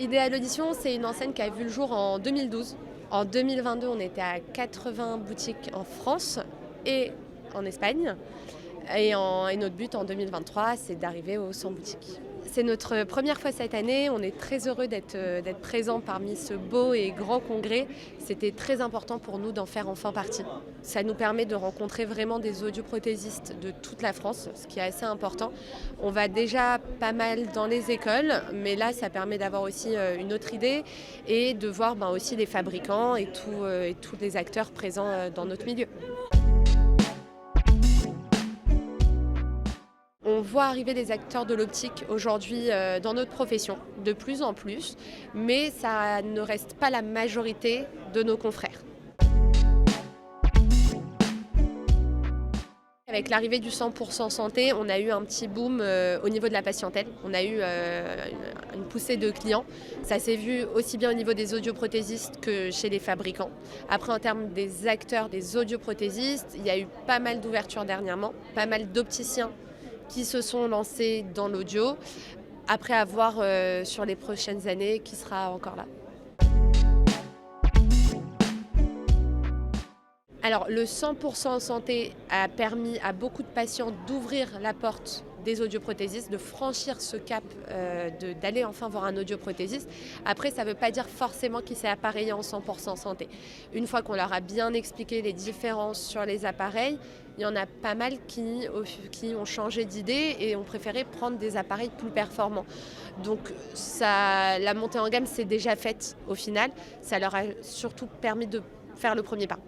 Idéal Audition, c'est une enseigne qui a vu le jour en 2012. En 2022, on était à 80 boutiques en France et en Espagne. Et notre but en 2023, c'est d'arriver aux 100 boutiques. C'est notre première fois cette année. On est très heureux d'être présents parmi ce beau et grand congrès. C'était très important pour nous d'en faire enfin partie. Ça nous permet de rencontrer vraiment des audioprothésistes de toute la France, ce qui est assez important. On va déjà pas mal dans les écoles, mais là, ça permet d'avoir aussi une autre idée et de voir aussi les fabricants et tous les acteurs présents dans notre milieu. On voit arriver des acteurs de l'optique aujourd'hui dans notre profession, de plus en plus, mais ça ne reste pas la majorité de nos confrères. Avec l'arrivée du 100% santé, on a eu un petit boom au niveau de la patientèle. On a eu une poussée de clients. Ça s'est vu aussi bien au niveau des audioprothésistes que chez les fabricants. Après, en termes des acteurs, des audioprothésistes, il y a eu pas mal d'ouvertures dernièrement, pas mal d'opticiens qui se sont lancés dans l'audio. Après, à voir sur les prochaines années qui sera encore là. Alors, le 100% santé a permis à beaucoup de patients d'ouvrir la porte des audioprothésistes, de franchir ce cap, d'aller enfin voir un audioprothésiste. Après, ça ne veut pas dire forcément qu'il s'est appareillé en 100% santé. Une fois qu'on leur a bien expliqué les différences sur les appareils, il y en a pas mal qui ont changé d'idée et ont préféré prendre des appareils plus performants. Donc la montée en gamme s'est déjà faite au final. Ça leur a surtout permis de faire le premier pas.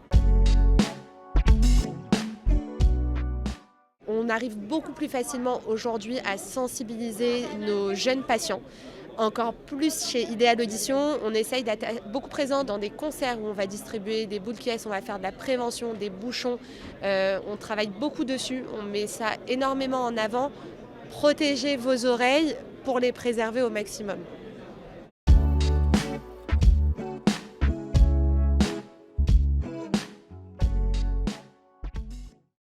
On arrive beaucoup plus facilement aujourd'hui à sensibiliser nos jeunes patients. Encore plus chez Idéal Audition, on essaye d'être beaucoup présent dans des concerts où on va distribuer des boules caisses, on va faire de la prévention, des bouchons. On travaille beaucoup dessus, on met ça énormément en avant. Protégez vos oreilles pour les préserver au maximum.